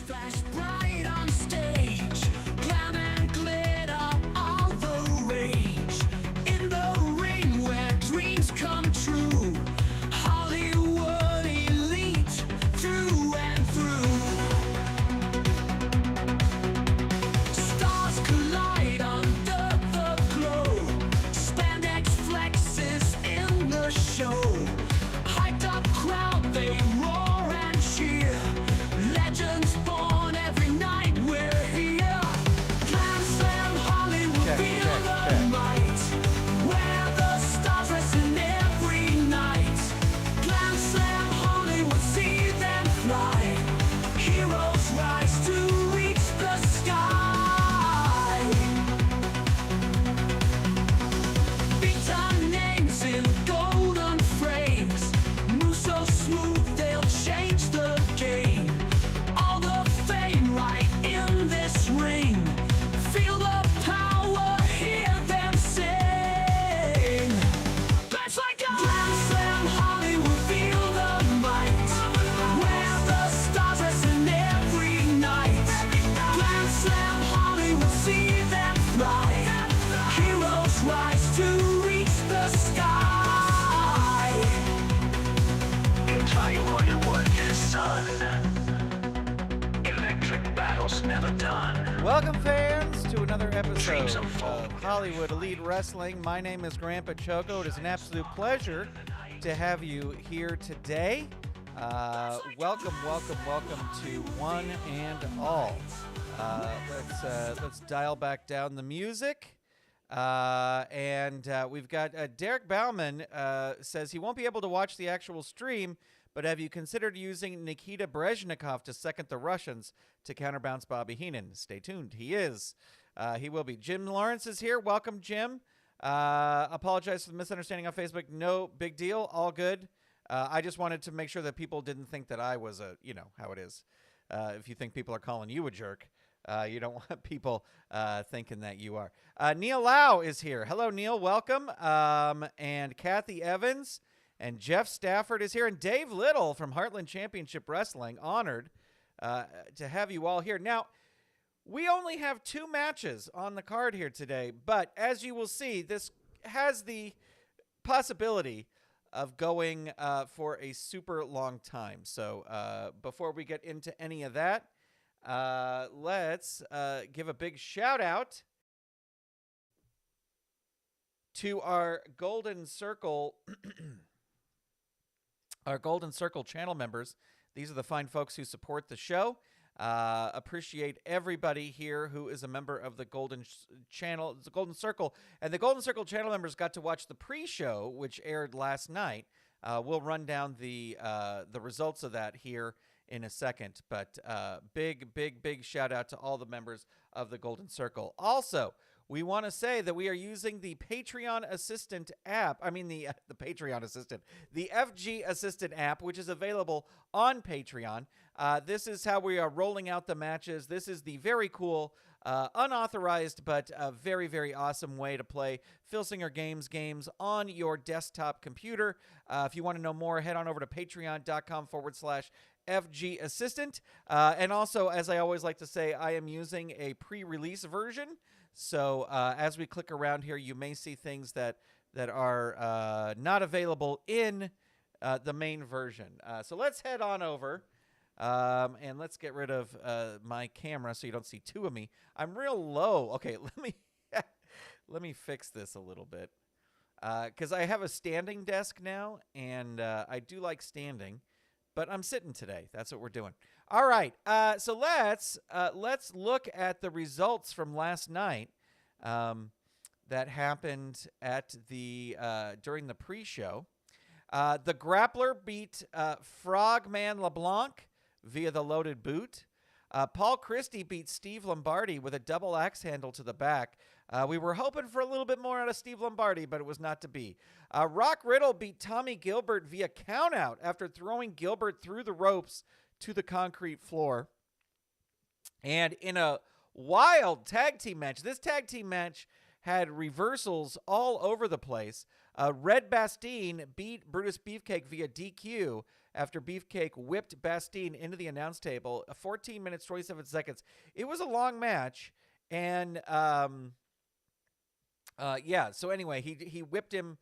flash bright on stage, glam and glitter, all the rage. In the ring where dreams come true, Hollywood elite through and through. Stars collide under the glow, spandex flexes in the show. Hyped up crowd, they roar and cheer. Legends born every night, we're here. Glam Slam Hollywood, feel the might. Where the stars resting every night. Glam Slam Hollywood, see them fly. Heroes rise to reach the sky. Big time names in golden frames, move so smooth they'll change the game. All the fame right in this ring. Feel the power, hear them sing. That's like a Glam Slam Hollywood, feel the might. Where the stars resting every night. Glam Slam Hollywood, see them fly. Heroes rise to reach the sky. It's Hollywood, son. Electric battles never done. Welcome, fans, to another episode Dreams of unfold. Hollywood Elite Wrestling. My name is Grandpa Choco. It is an absolute pleasure to have you here today. Welcome to one and all. Let's dial back down the music. And we've got Derek Bauman says he won't be able to watch the actual stream, but have you considered using Nikita Breznikov to second the Russians to counterbalance Bobby Heenan? Stay tuned. He is. He will be. Jim Lawrence is here. Welcome, Jim. Apologize for the misunderstanding on Facebook. No big deal. All good. I just wanted to make sure that people didn't think that I was a, you know, how it is. If you think people are calling you a jerk, you don't want people thinking that you are. Neil Lau is here. Hello, Neil. Welcome. And Kathy Evans and Jeff Stafford is here. And Dave Little from Heartland Championship Wrestling. Honored to have you all here. Now, we only have 2 matches on the card here today, but as you will see, this has the possibility of going for a super long time. So before we get into any of that, let's give a big shout out to our Golden Circle our Golden Circle channel members. These are the fine folks who support the show. Appreciate everybody here who is a member of the Golden Circle. And the Golden Circle channel members got to watch the pre-show, which aired last night. We'll run down the results of that here in a second. But big shout out to all the members of the Golden Circle. Also, we want to say that we are using the Patreon Assistant app. I mean, the Patreon Assistant, the FG Assistant app, which is available on Patreon. This is how we are rolling out the matches. This is the very cool, unauthorized, but very, very awesome way to play Filsinger games on your desktop computer. If you want to know more, head on over to patreon.com/FG Assistant. And also, as I always like to say, I am using a pre-release version. So as we click around here, you may see things that are not available in the main version. So let's head on over and let's get rid of my camera so you don't see 2 of me. I'm real low. Okay, let me fix this a little bit because I have a standing desk now, and I do like standing, but I'm sitting today. That's what we're doing. All right, so let's look at the results from last night that happened at the during the pre-show. The Grappler beat Frogman LeBlanc via the loaded boot. Paul Christy beat Steve Lombardi with a double axe handle to the back. We were hoping for a little bit more out of Steve Lombardi, but it was not to be. Rock Riddle beat Tommy Gilbert via countout after throwing Gilbert through the ropes to the concrete floor. And in a wild tag team match, this tag team match had reversals all over the place. Red Bastien beat Brutus Beefcake via DQ after Beefcake whipped Bastien into the announce table. 14 minutes, 27 seconds. It was a long match. And, yeah, so anyway, he whipped him.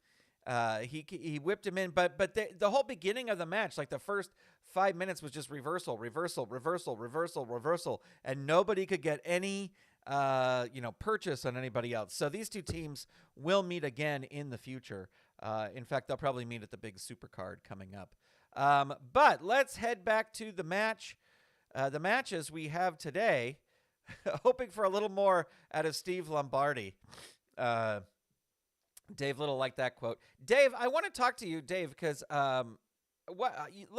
He whipped him in, but the whole beginning of the match, like the first 5 minutes, was just reversal, and nobody could get any purchase on anybody else. So these two teams will meet again in the future. In fact, they'll probably meet at the big supercard coming up. But let's head back to the match. The matches we have today, hoping for a little more out of Steve Lombardi. Dave Little liked that quote. Dave, I want to talk to you, Dave, because let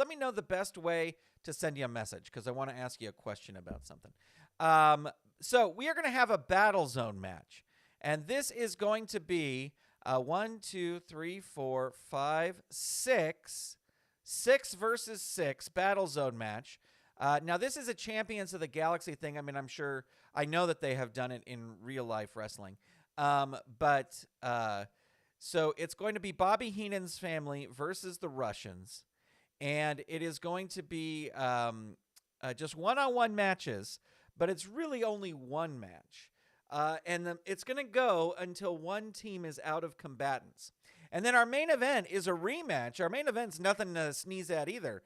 me know the best way to send you a message, because I want to ask you a question about something. So we are going to have a Battlezone match, and this is going to be 1, 2, 3, 4, 5, 6 versus 6 Battlezone match. Now, this is a Champions of the Galaxy thing. I mean, I know that they have done it in real life wrestling. So it's going to be Bobby Heenan's family versus the Russians, and it is going to be just one-on-one matches, but it's really only one match. And it's going to go until one team is out of combatants. And then our main event is a rematch. Our main event's nothing to sneeze at either.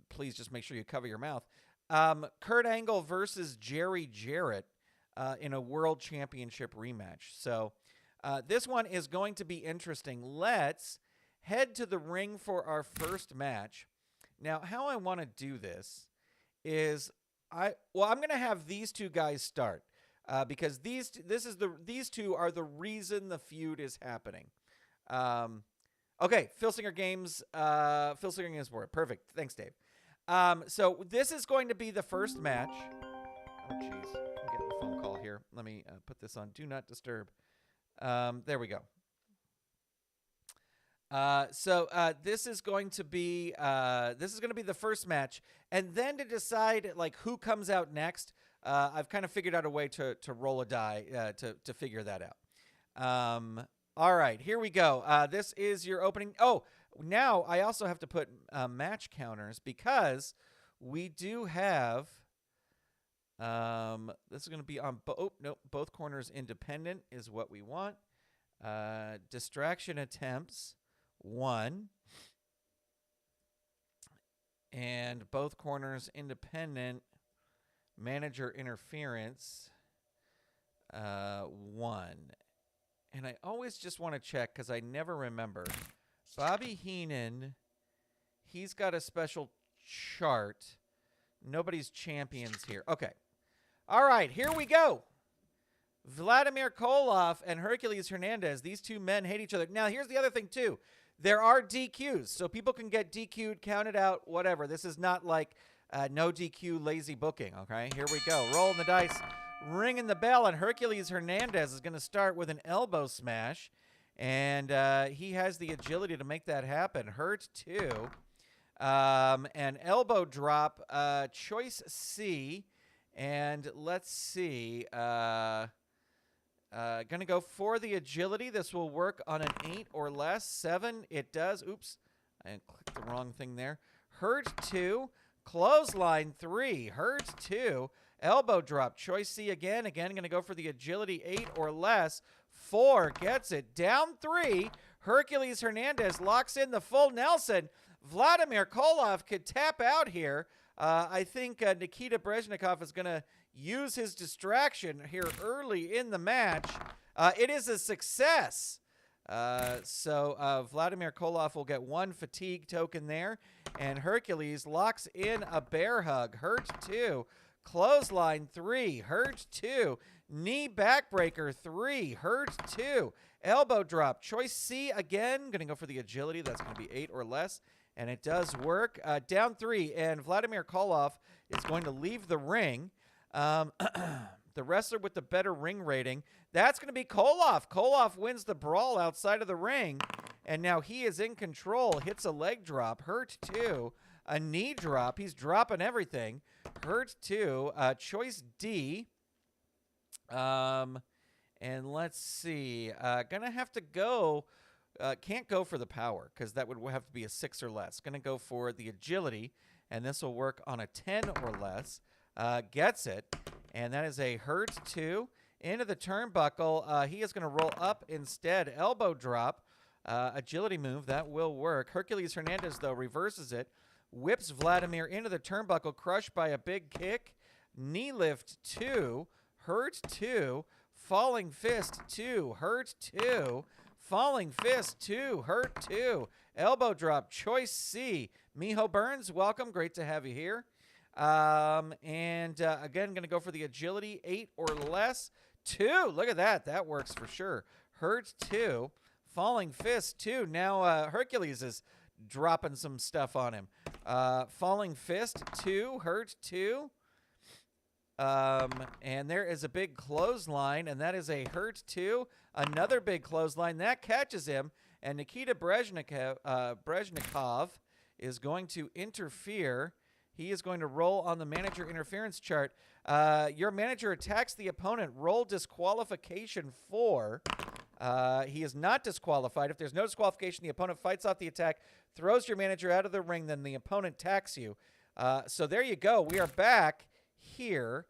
Please just make sure you cover your mouth. Kurt Angle versus Jarrett in a World Championship rematch. So this one is going to be interesting. Let's head to the ring for our first match. Now, how I want to do this is I'm going to have these two guys start because these two are the reason the feud is happening. Okay, Filsinger Games Board. Perfect. Thanks, Dave. So this is going to be the first match. Oh, jeez. I'm getting a phone call here. Let me put this on Do Not Disturb. There we go. So this is going to be the first match, and then to decide like who comes out next. I've kind of figured out a way to roll a die to figure that out. All right, here we go. This is your opening. Oh, now I also have to put match counters because we do have. This is going to be on. Both corners independent is what we want. Distraction attempts 1, and both corners independent. Manager interference 1. And I always just want to check because I never remember. Bobby Heenan, he's got a special chart. Nobody's champions here. Okay. All right, here we go. Vladimir Koloff and Hercules Hernandez. These two men hate each other. Now, here's the other thing, too. There are DQs, so people can get DQ'd, counted out, whatever. This is not like no DQ, lazy booking, okay? Here we go. Rolling the dice, ringing the bell, and Hercules Hernandez is going to start with an elbow smash, and he has the agility to make that happen. Hurt 2. An elbow drop, choice C, and let's see. Going to go for the agility. This will work on an 8 or less. 7, it does. Oops, I clicked the wrong thing there. Hurt 2. Clothesline 3. Hurt 2. Elbow drop. Choice C again. Again, going to go for the agility. 8 or less. 4 gets it. Down 3. Hercules Hernandez locks in the full Nelson. Vladimir Koloff could tap out here. I think Nikita Breznikov is going to use his distraction here early in the match. It is a success. So Vladimir Koloff will get 1 fatigue token there. And Hercules locks in a bear hug. Hurt 2. Clothesline 3. Hurt 2. Knee backbreaker 3. Hurt 2. Elbow drop. Choice C again. Going to go for the agility. That's going to be 8 or less. And it does work. Down 3. And Vladimir Koloff is going to leave the ring. The wrestler with the better ring rating, that's going to be Koloff. Koloff wins the brawl outside of the ring, and now he is in control. Hits a leg drop. Hurt 2. A knee drop. He's dropping everything. Hurt 2. Choice D. And let's see. Gonna have to go. Can't go for the power because that would have to be a 6 or less. Gonna go for the agility, and this will work on a 10 or less. Gets it, and that is a hurt 2. Into the turnbuckle. He is going to roll up instead. Elbow drop. Agility move. That will work. Hercules Hernandez, though, reverses it. Whips Vladimir into the turnbuckle. Crushed by a big kick. Knee lift 2. Hurt 2. Falling fist 2. Hurt 2. Falling fist 2. Hurt 2. Elbow drop. Choice C. Miho Burns, welcome. Great to have you here. Again, going to go for the agility, 8 or less. 2. Look at that. That works for sure. Hurt 2. Falling fist 2. Now Hercules is dropping some stuff on him. Falling fist 2. Hurt 2. And there is a big clothesline, and that is a hurt 2. Another big clothesline. That catches him. And Nikita Breznikov is going to interfere. He is going to roll on the manager interference chart. Your manager attacks the opponent. Roll disqualification 4. He is not disqualified. If there's no disqualification, the opponent fights off the attack, throws your manager out of the ring, then the opponent attacks you. So there you go. We are back here.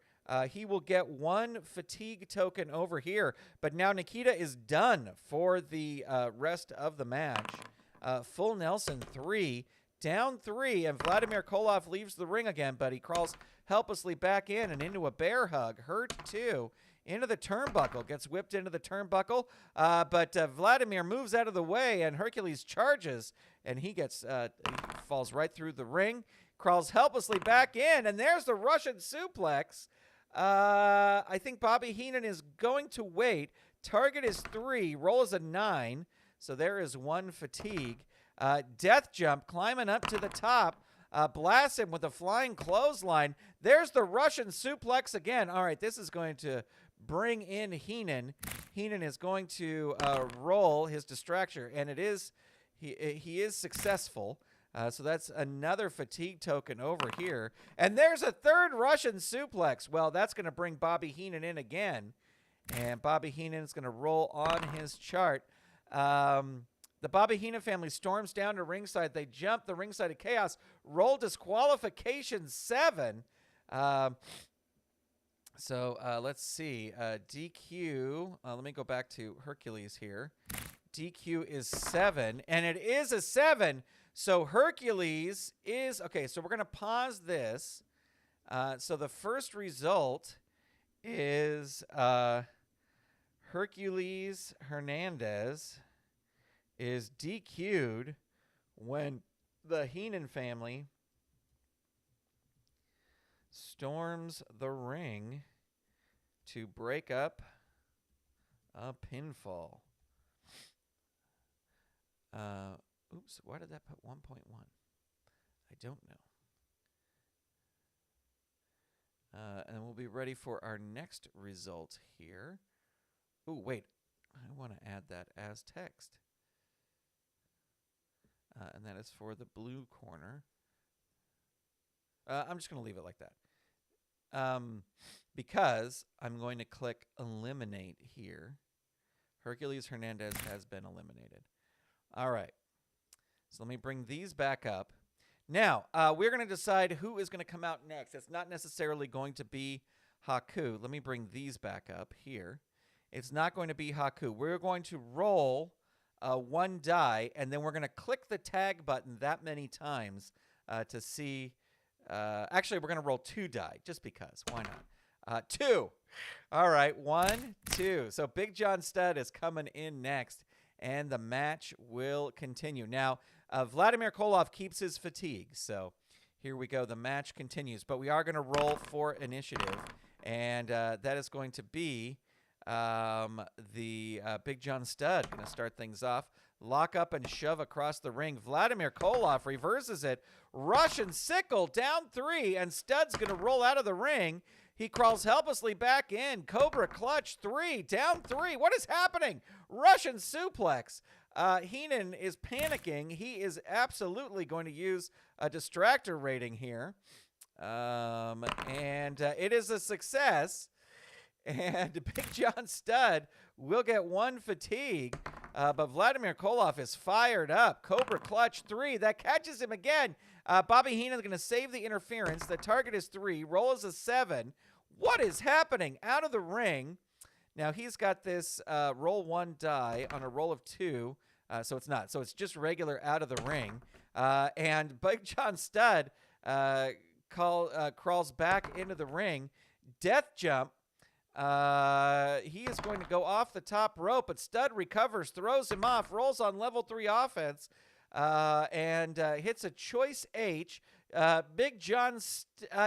He will get 1 fatigue token over here. But now Nikita is done for the rest of the match. Full Nelson 3. Down 3, and Vladimir Koloff leaves the ring again, but he crawls helplessly back in and into a bear hug. Hurt 2. Into the turnbuckle. Gets whipped into the turnbuckle, but Vladimir moves out of the way, and Hercules charges, and he gets he falls right through the ring, crawls helplessly back in, and there's the Russian suplex. I think Bobby Heenan is going to wait. Target is 3. Roll is a 9, so there is 1 fatigue. Death jump, climbing up to the top. Blasts him with a flying clothesline. There's the Russian suplex again. All right, this is going to bring in Heenan. Heenan is going to roll his distractor, and he is successful. So that's another fatigue token over here. And there's a third Russian suplex. Well, that's going to bring Bobby Heenan in again. And Bobby Heenan is going to roll on his chart. The Bobby Heenan family storms down to ringside. They jump the ringside of chaos. Roll disqualification 7. Let's see. DQ. Let me go back to Hercules here. DQ is 7, and it is a 7. So Hercules is... Okay, so we're going to pause this. So the first result is Hercules Hernandez is DQ'd when the Heenan family storms the ring to break up a pinfall. Oops, why did that put 1.1? I don't know. And we'll be ready for our next result here. Oh, wait. I want to add that as text. And that is for the blue corner. I'm just going to leave it like that. Because I'm going to click eliminate here. Hercules Hernandez has been eliminated. All right. So let me bring these back up. Now, we're going to decide who is going to come out next. It's not necessarily going to be Haku. Let me bring these back up here. It's not going to be Haku. We're going to roll 1 die, and then we're going to click the tag button that many times to see. Actually, we're going to roll 2 die, just because. Why not? 2. All right, 1, 2. So Big John Studd is coming in next, and the match will continue. Now, Vladimir Koloff keeps his fatigue, so here we go. The match continues, but we are going to roll for initiative, and that is going to be the Big John Studd going to start things off. Lock up and shove across the ring. Vladimir Koloff reverses it. Russian sickle down 3, and Studd's going to roll out of the ring. He crawls helplessly back in. Cobra clutch 3, down 3. What is happening? Russian suplex. Heenan is panicking. He is absolutely going to use a distractor rating here. And it is a success. And Big John Stud will get 1 fatigue. But Vladimir Koloff is fired up. Cobra Clutch 3. That catches him again. Bobby Heenan is going to save the interference. The target is 3. Roll is a 7. What is happening? Out of the ring. Now, he's got this roll 1 die on a roll of 2. So it's not. So it's just regular out of the ring. And Big John Stud crawls back into the ring. Death jump. He is going to go off the top rope, but Stud recovers, throws him off, rolls on level 3 offense, and hits a choice H. Big John,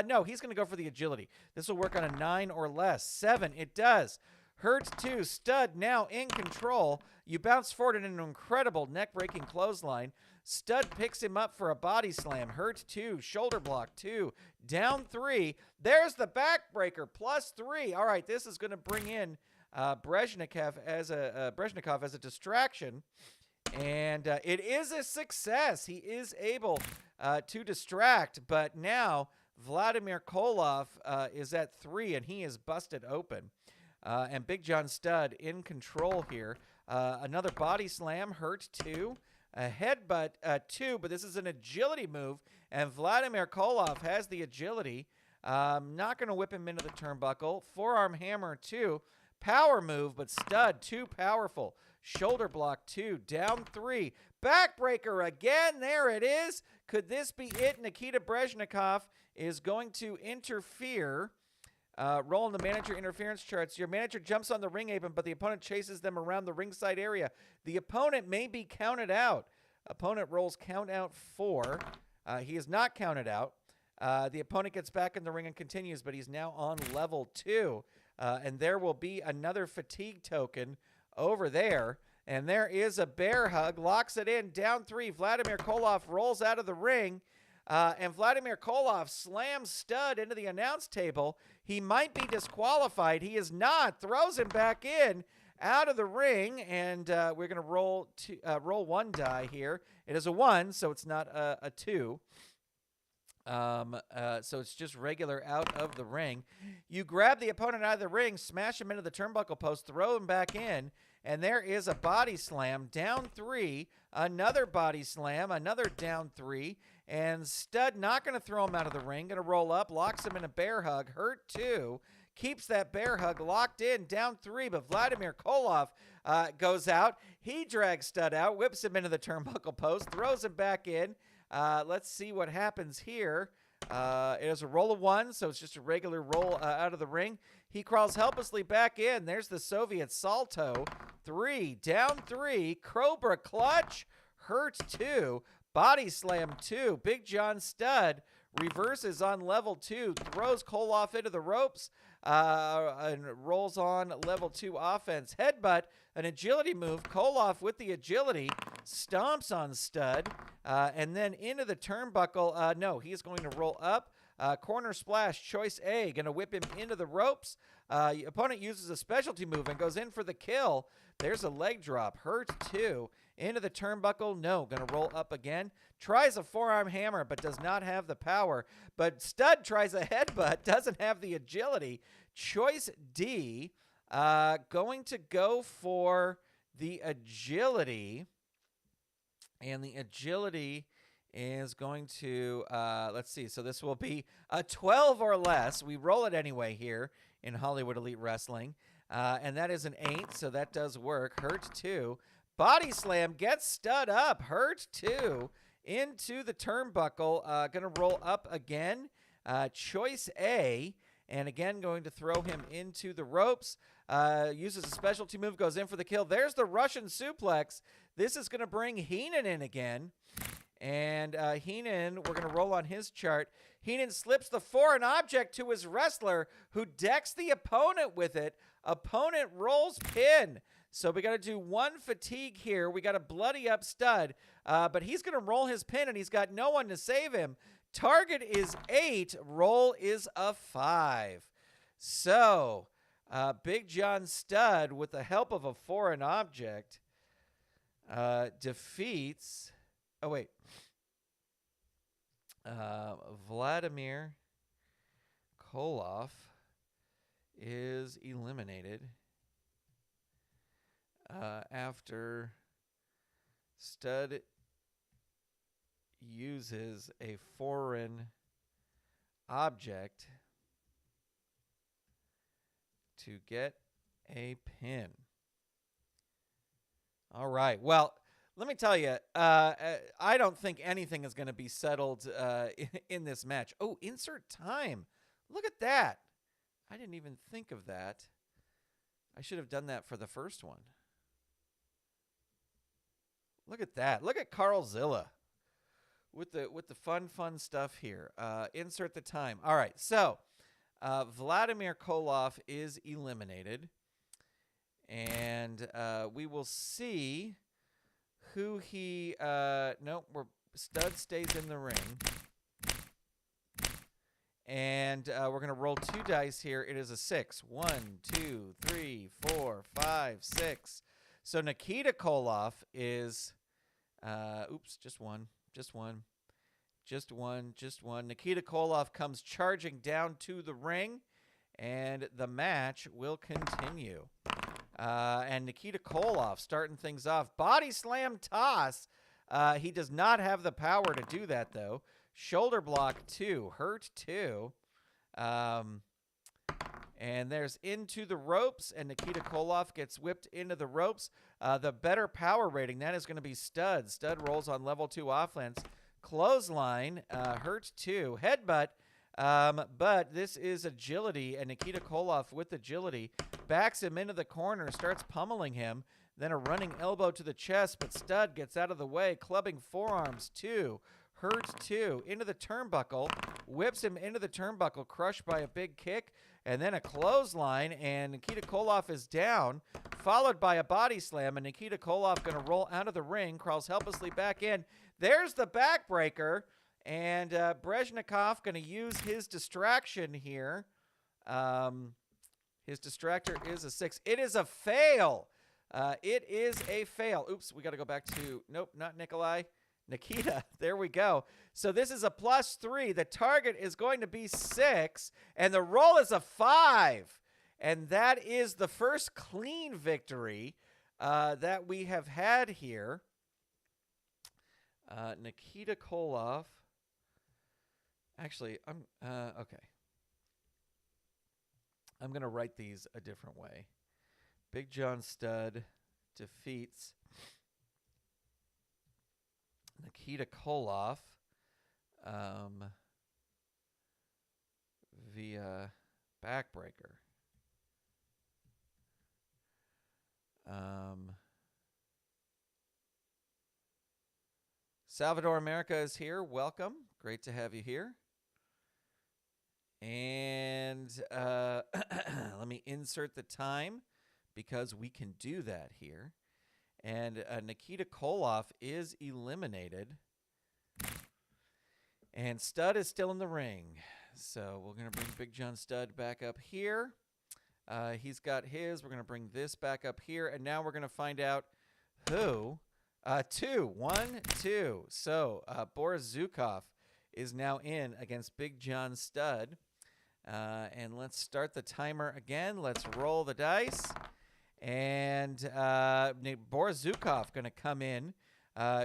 no, he's going to go for the agility. This will work on a 9 or less. 7, it does. Hurt 2, Stud now in control. You bounce forward in an incredible neck-breaking clothesline. Stud picks him up for a body slam. Hurt 2, shoulder block 2, down 3. There's the backbreaker, plus 3. All right, this is going to bring in Breznikov as a distraction. And it is a success. He is able to distract, but now Vladimir Koloff is at 3, and he is busted open. And Big John Stud in control here. Another body slam, hurt 2. A headbutt 2, but this is an agility move, and Vladimir Koloff has the agility. Not going to whip him into the turnbuckle. Forearm hammer 2. Power move, but Stud too powerful. Shoulder block 2, down 3. Backbreaker again. There it is. Could this be it? Nikita Breznikov is going to interfere. Roll in the manager interference charts. Your manager jumps on the ring apron, but the opponent chases them around the ringside area. The opponent may be counted out. Opponent rolls count out 4. He is not counted out. The opponent gets back in the ring and continues, but he's now on level 2. And there will be another fatigue token over there. And there is a bear hug. Locks it in. Down 3. Vladimir Koloff rolls out of the ring. And Vladimir Koloff slams Stud into the announce table. He might be disqualified. He is not. Throws him back in, out of the ring, and we're going to roll 1 die here. It is a 1, so it's not a 2. So it's just regular out of the ring. You grab the opponent out of the ring, smash him into the turnbuckle post, throw him back in, and there is a body slam. Down 3, another body slam, another down 3. And Stud not going to throw him out of the ring. Going to roll up, locks him in a bear hug. Hurt 2. Keeps that bear hug locked in. Down 3, but Vladimir Koloff goes out. He drags Stud out, whips him into the turnbuckle post, throws him back in. Let's see what happens here. It is a roll of 1, so it's just a regular roll out of the ring. He crawls helplessly back in. There's the Soviet Salto. 3, down 3. Cobra Clutch. Hurt 2. Body slam 2. Big John Stud reverses on level 2. Throws Koloff into the ropes and rolls on level 2 offense. Headbutt, an agility move. Koloff with the agility stomps on Stud and then into the turnbuckle. No, he's going to roll up. Corner splash, choice A. Going to whip him into the ropes. Opponent uses a specialty move and goes in for the kill. There's a leg drop. Hurt 2. Into the turnbuckle. No. Going to roll up again. Tries a forearm hammer, but does not have the power. But Stud tries a headbutt. Doesn't have the agility. Choice D. Going to go for the agility. And the agility is going to, let's see. So this will be a 12 or less. We roll it anyway here in Hollywood Elite Wrestling. And that is an 8, so that does work. Hurt 2. Body slam gets Stud up. Hurt 2. Into the turnbuckle. Going to roll up again. Choice A. And again, going to throw him into the ropes. Uses a specialty move. Goes in for the kill. There's the Russian suplex. This is going to bring Heenan in again. And Heenan, we're going to roll on his chart. Heenan slips the foreign object to his wrestler, who decks the opponent with it. Opponent rolls pin. So we got to do 1 fatigue here. We got to bloody up Stud, but he's going to roll his pin, and he's got no one to save him. Target is 8. Roll is a 5. So Big John Stud, with the help of a foreign object, defeats... Oh, wait. Vladimir Koloff is eliminated after Stud uses a foreign object to get a pin. All right. Well, let me tell you, I don't think anything is going to be settled in this match. Oh, insert time. Look at that. I didn't even think of that. I should have done that for the first one. Look at that. Look at Carlzilla with the fun stuff here. Insert the time. All right. So, Vladimir Koloff is eliminated. And we will see who he... nope, Stud stays in the ring. And we're going to roll 2 dice here. It is a 6. 1, 2, 3, 4, 5, 6. So Nikita Koloff is... oops, just one. Nikita Koloff comes charging down to the ring. And the match will continue. And Nikita Koloff starting things off. Body slam toss. He does not have the power to do that, though. Shoulder block 2. Hurt 2. And there's into the ropes. And Nikita Koloff gets whipped into the ropes. The better power rating, that is going to be Stud. Stud rolls on level 2 offense. Clothesline. Hurt 2. Headbutt. But this is agility. And Nikita Koloff with agility backs him into the corner, starts pummeling him, then a running elbow to the chest, but Stud gets out of the way, clubbing forearms 2, hurt 2, into the turnbuckle, whips him into the turnbuckle, crushed by a big kick, and then a clothesline, and Nikita Koloff is down, followed by a body slam, and Nikita Koloff going to roll out of the ring, crawls helplessly back in. There's the backbreaker, and Breznikov going to use his distraction here. His distractor is a 6. It is a fail. It is a fail. Oops, we got to go back to, nope, not Nikolai. Nikita, there we go. So this is a +3. The target is going to be 6, and the roll is a 5. And that is the first clean victory that we have had here. Nikita Koloff. Actually, okay. I'm going to write these a different way. Big John Stud defeats Nikita Koloff via backbreaker. Salvador America is here. Welcome. Great to have you here. And let me insert the time because we can do that here. And Nikita Koloff is eliminated. And Stud is still in the ring. So we're going to bring Big John Stud back up here. He's got his. We're going to bring this back up here. And now we're going to find out who. 2. 1, 2. So Boris Zukov is now in against Big John Stud. And let's start the timer again. Let's roll the dice. And Boris Zukov going to come in.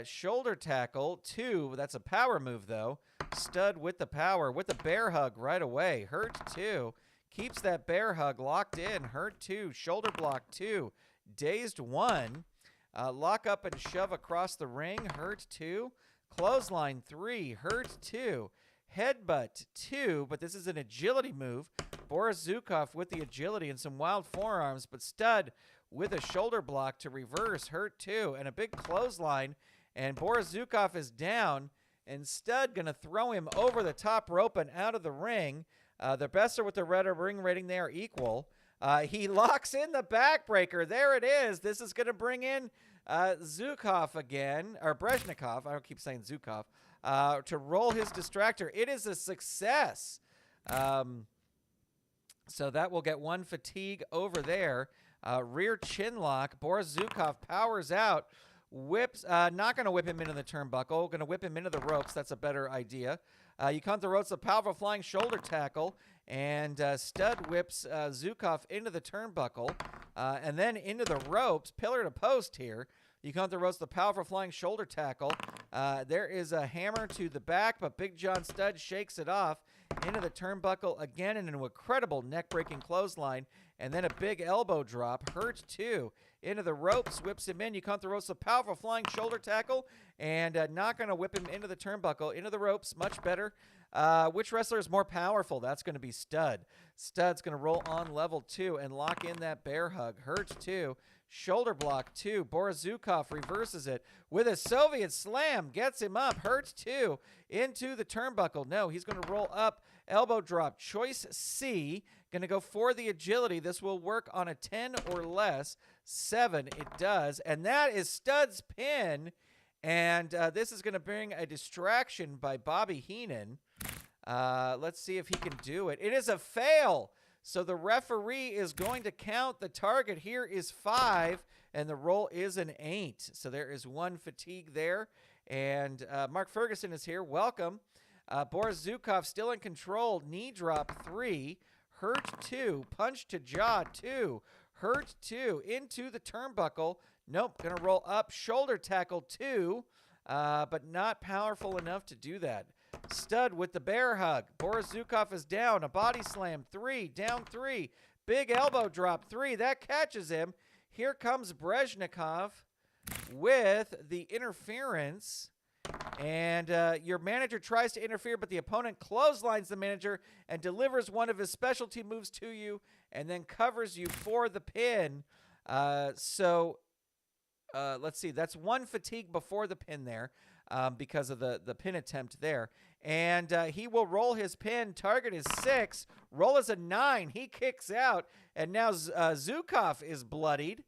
Shoulder tackle, 2. That's a power move, though. Stud with the power, with the bear hug right away. Hurt 2. Keeps that bear hug locked in. Hurt 2. Shoulder block 2. Dazed 1. Lock up and shove across the ring. Hurt 2. Clothesline 3. Hurt 2. Headbutt 2, but this is an agility move. Boris Zukov with the agility and some wild forearms, but Stud with a shoulder block to reverse. Hurt 2, and a big clothesline, and Boris Zukov is down, and Stud going to throw him over the top rope and out of the ring. The best are with the ring rating, they are equal. He locks in the backbreaker. There it is. This is going to bring in Zukov again, or Breznikov. I don't keep saying Zukov. To roll his distractor. It is a success. So that will get 1 fatigue over there. Rear chin lock. Boris Zukov powers out Whips, not going to whip him into the turnbuckle. Going to whip him into the ropes. That's a better idea. You come to the ropes, a powerful flying shoulder tackle. And Stud whips Zukov into the turnbuckle. And then into the ropes, pillar to post here. You come to the ropes, the powerful flying shoulder tackle. There is a hammer to the back, but Big John Studd shakes it off into the turnbuckle again, and an incredible neck-breaking clothesline. And then a big elbow drop. Hurt too. Into the ropes, whips him in. You come to the ropes, a powerful flying shoulder tackle. And not going to whip him into the turnbuckle. Into the ropes, much better. Which wrestler is more powerful? That's going to be Stud. Stud's going to roll on level 2 and lock in that bear hug. Hurt too. Shoulder block 2. Boris Zukov reverses it with a Soviet slam. Gets him up. Hurts 2 into the turnbuckle. No, he's going to roll up. Elbow drop. Choice C. Going to go for the agility. This will work on a 10 or less. 7. It does. And that is Stud's pin. And this is going to bring a distraction by Bobby Heenan. Let's see if he can do it. It is a fail. So the referee is going to count. The target here is 5, and the roll is an 8. So there is 1 fatigue there. And Mark Ferguson is here. Welcome. Boris Zukov still in control. Knee drop 3. Hurt 2. Punch to jaw 2. Hurt 2. Into the turnbuckle. Nope. Going to roll up. Shoulder tackle 2. But not powerful enough to do that. Stud with the bear hug. Boris Zukov is down. A body slam. 3. Down 3. Big elbow drop. 3. That catches him. Here comes Breznikov with the interference. And your manager tries to interfere, but the opponent clotheslines the manager and delivers one of his specialty moves to you and then covers you for the pin. Let's see. That's 1 fatigue before the pin there. Because of the pin attempt there. And he will roll his pin. Target is 6. Roll is a 9. He kicks out. And now Zukov is bloodied.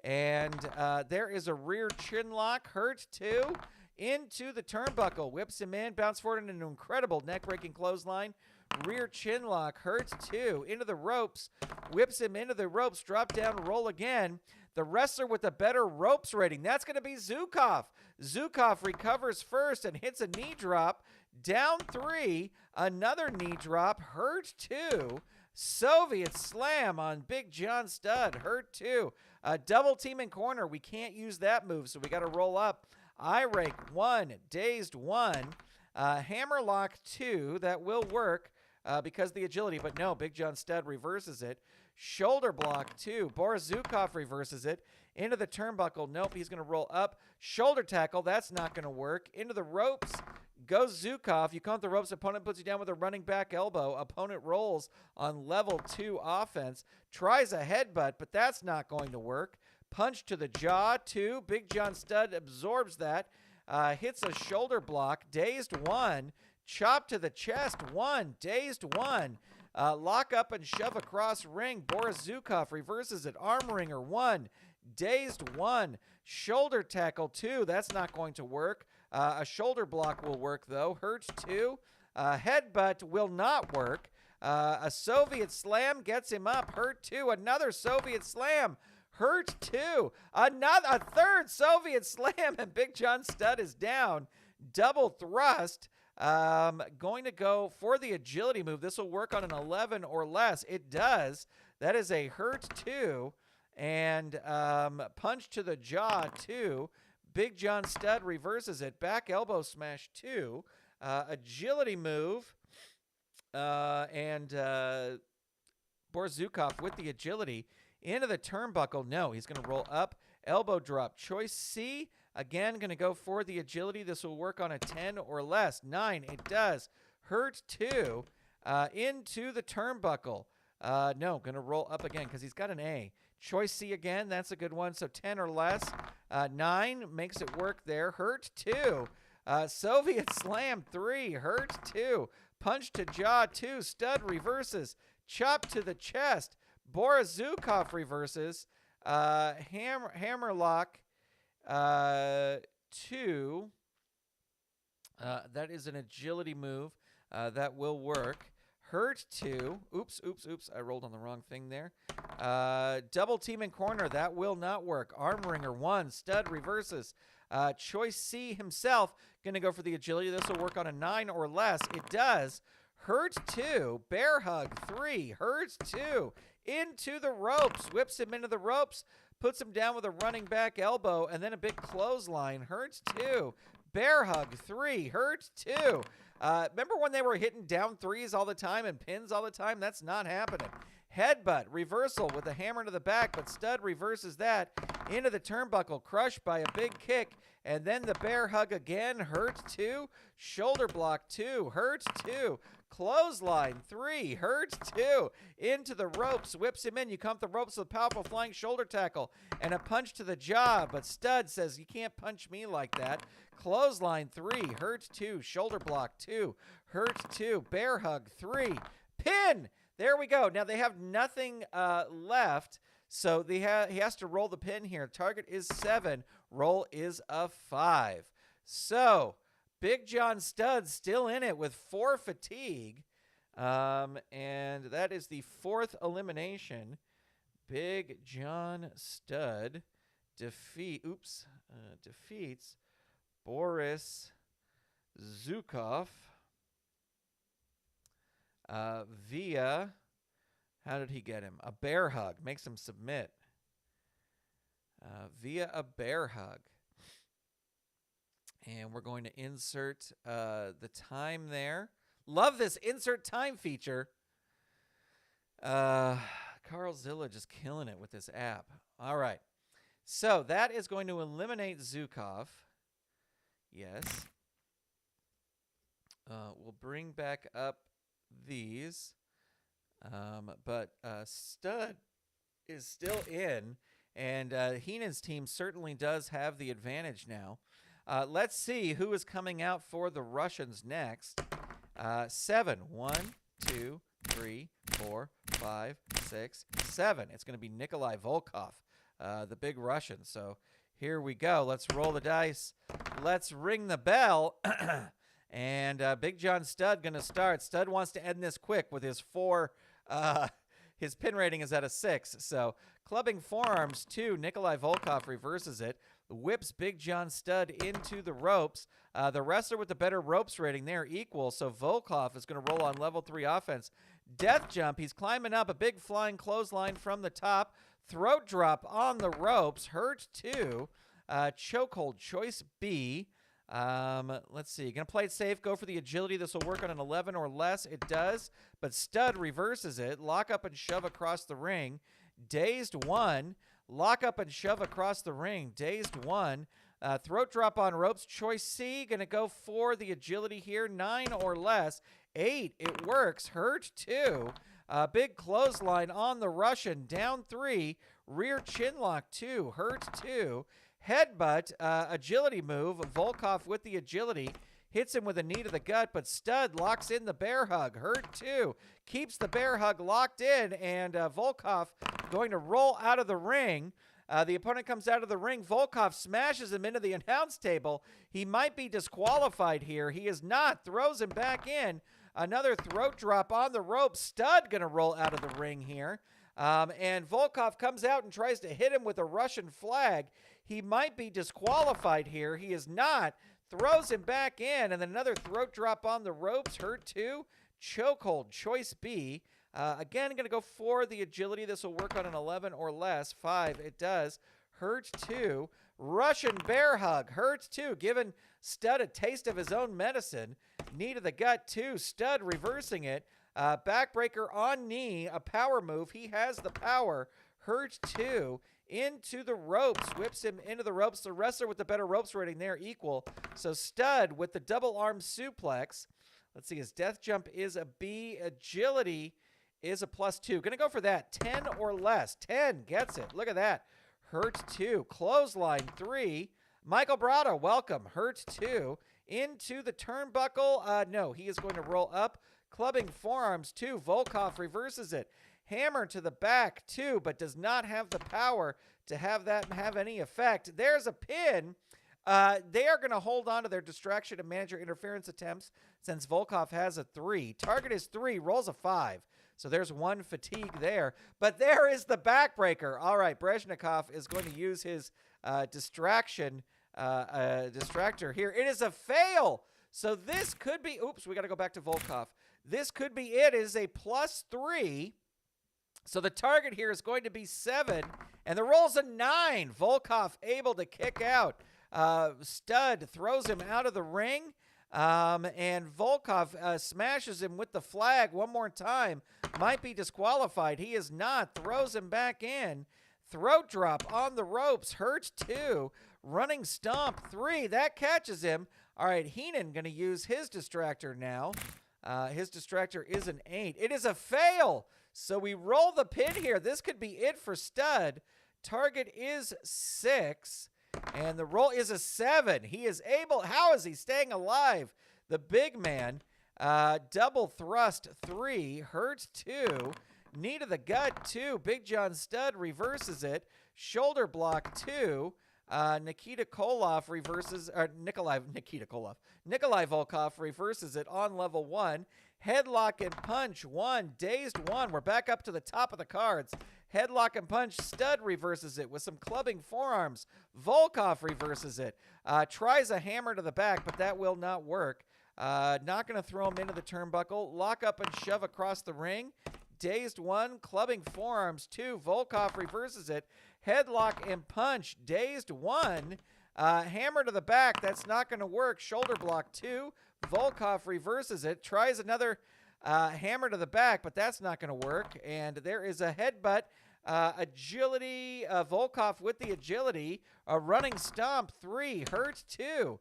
And there is a rear chin lock. Hurt 2. Into the turnbuckle. Whips him in. Bounce forward in an incredible neck-breaking clothesline. Rear chin lock. Hurt 2. Into the ropes. Whips him into the ropes. Drop down. Roll again. The wrestler with the better ropes rating. That's going to be Zukov. Zukov recovers first and hits a knee drop. Down 3. Another knee drop. Hurt 2. Soviet slam on Big John Studd. Hurt 2. Double team in corner. We can't use that move, so we got to roll up. Eye rake 1. Dazed 1. Hammerlock 2. That will work because of the agility, but no, Big John Studd reverses it. Shoulder block 2. Boris Zukov reverses it. Into the turnbuckle. Nope, he's going to roll up. Shoulder tackle. That's not going to work. Into the ropes. Goes Zukov. You come to the ropes. Opponent puts you down with a running back elbow. Opponent rolls on level 2 offense. Tries a headbutt, but that's not going to work. Punch to the jaw 2. Big John Studd absorbs that. Hits a shoulder block. Dazed 1. Chop to the chest 1. Dazed 1. Lock up and shove across ring. Boris Zukov reverses it. Arm wringer 1. Dazed 1. Shoulder tackle 2. That's not going to work. A shoulder block will work, though. Hurts 2. Headbutt will not work. A Soviet slam gets him up. Hurt 2. Another Soviet slam. Hurt 2. A third Soviet slam, and Big John Studd is down. Double thrust. Going to go for the agility move. This will work on an 11 or less. It does. That is a hurt 2. And punch to the jaw 2. Big John Studd reverses it. Back elbow smash 2. Agility move. And Boris Zukov with the agility. Into the turnbuckle. No, he's going to roll up. Elbow drop. Choice C. Again, going to go for the agility. This will work on a 10 or less. 9. It does. Hurt 2. Into the turnbuckle. No, going to roll up again because he's got an A. Choice C again. That's a good one. So 10 or less. 9 makes it work there. Hurt 2. Soviet slam 3. Hurt 2. Punch to jaw 2. Studd reverses. Chop to the chest. Boris Zukov reverses. Hammerlock 2. That is an agility move. That will work. Hurt 2. Oops. I rolled on the wrong thing there. Double team in corner. That will not work. Arm ringer 1. Stud reverses. Choice C himself going to go for the agility. This will work on a 9 or less. It does. Hurt 2. Bear hug 3. Hurts 2. Into the ropes. Whips him into the ropes. Puts him down with a running back elbow. And then a big clothesline. Hurts 2. Bear hug 3. Hurts 2. Remember when they were hitting down 3s all the time and pins all the time? That's not happening. Headbutt, reversal with a hammer to the back, but Stud reverses that into the turnbuckle, crushed by a big kick, and then the bear hug again, hurts 2, shoulder block 2, hurts 2, clothesline 3, hurts 2, into the ropes, whips him in, you come up the ropes with a powerful flying shoulder tackle, and a punch to the jaw, but Stud says, you can't punch me like that. Clothesline 3, hurts 2, shoulder block 2, hurts 2, bear hug 3, pin! There we go. Now they have nothing left, so he has to roll the pin here. Target is 7. Roll is a 5. So Big John Stud still in it with 4 fatigue, and that is the 4th elimination. Big John Stud defeats Boris Zukov. Via, how did he get him? A bear hug. Makes him submit. Via a bear hug. And we're going to insert the time there. Love this insert time feature. Carl Zilla just killing it with this app. All right. So that is going to eliminate Zukov. Yes. We'll bring back up these, but Stud is still in, and Heenan's team certainly does have the advantage now. Let's see who is coming out for the Russians next. 7. 1, 2, 3, 4, 5, 6, 7. It's going to be Nikolai Volkov, the big Russian. So here we go. Let's roll the dice. Let's ring the bell. And Big John Stud going to start. Stud wants to end this quick with his 4. His pin rating is at a 6. So clubbing forearms 2. Nikolai Volkov reverses it. Whips Big John Stud into the ropes. The wrestler with the better ropes rating there equal. So Volkov is going to roll on level 3 offense. Death jump. He's climbing up. A big flying clothesline from the top. Throat drop on the ropes. Hurt 2. Chokehold choice B. Let's see. Gonna play it safe. Go for the agility. This will work on an 11 or less. It does, but Stud reverses it. Lock up and shove across the ring. Dazed 1. Lock up and shove across the ring. Dazed 1. Throat drop on ropes. Choice C. Gonna go for the agility here. 9 or less. 8. It works. Hurt 2. Big clothesline on the Russian. Down 3. Rear chin lock 2. Hurt 2. Headbutt, agility move. Volkov with the agility. Hits him with a knee to the gut, but Stud locks in the bear hug. Hurt 2. Keeps the bear hug locked in, and Volkov going to roll out of the ring. The opponent comes out of the ring. Volkov smashes him into the announce table. He might be disqualified here. He is not. Throws him back in. Another throat drop on the rope. Stud going to roll out of the ring here. And Volkov comes out and tries to hit him with a Russian flag. He might be disqualified here. He is not. Throws him back in, and then another throat drop on the ropes. Hurt 2. Chokehold, choice B. Again, going to go for the agility. This will work on an 11 or less. 5, it does. Hurt 2. Russian bear hug. Hurts 2. Giving Stud a taste of his own medicine. Knee to the gut 2. Stud reversing it. Backbreaker on knee. A power move. He has the power. Hurt 2. Into the ropes. Whips him into the ropes. The wrestler with the better ropes rating there equal. So Stud with the double arm suplex. Let's see. His death jump is a B. Agility is a +2. Going to go for that. 10 or less. 10 gets it. Look at that. Hurt 2. Clothesline 3. Michael Brado, welcome. Hurt 2. Into the turnbuckle. No, he is going to roll up. Clubbing forearms 2. Volkov reverses it. Hammer to the back 2, but does not have the power to have that have any effect. There's a pin. They are going to hold on to their distraction and manager interference attempts since Volkov has a 3. Target is 3, rolls a 5. So there's one fatigue there. But there is the backbreaker. All right, Breznikov is going to use his distractor here. It is a fail. So this could be, oops, we got to go back to Volkov. This could be it. It is a +3. So the target here is going to be 7, and the roll's a 9. Volkov able to kick out. Stud throws him out of the ring, and Volkov smashes him with the flag one more time. Might be disqualified. He is not. Throws him back in. Throat drop on the ropes. Hurts 2. Running stomp 3. That catches him. All right, Heenan going to use his distractor now. His distractor is an 8. It is a fail. So we roll the pin here. This could be it for Stud. Target is 6. And the roll is a 7. He is able. How is he staying alive? The big man. Double thrust 3. Hurts 2. Knee to the gut 2. Big John Stud reverses it. Shoulder block 2. Nikita Koloff reverses, or Nikolai Volkov reverses it on level 1. Headlock and punch 1. Dazed 1. We're back up to the top of the cards. Headlock and punch. Stud reverses it with some clubbing forearms. Volkov reverses it. Tries a hammer to the back, but that will not work. Not going to throw him into the turnbuckle. Lock up and shove across the ring. Dazed 1. Clubbing forearms 2. Volkov reverses it. Headlock and punch. Dazed 1. Hammer to the back. That's not going to work. Shoulder block 2. Volkov reverses it. Tries another hammer to the back, but that's not going to work. And there is a headbutt. Agility. Volkov with the agility. A running stomp 3. Hurts 2.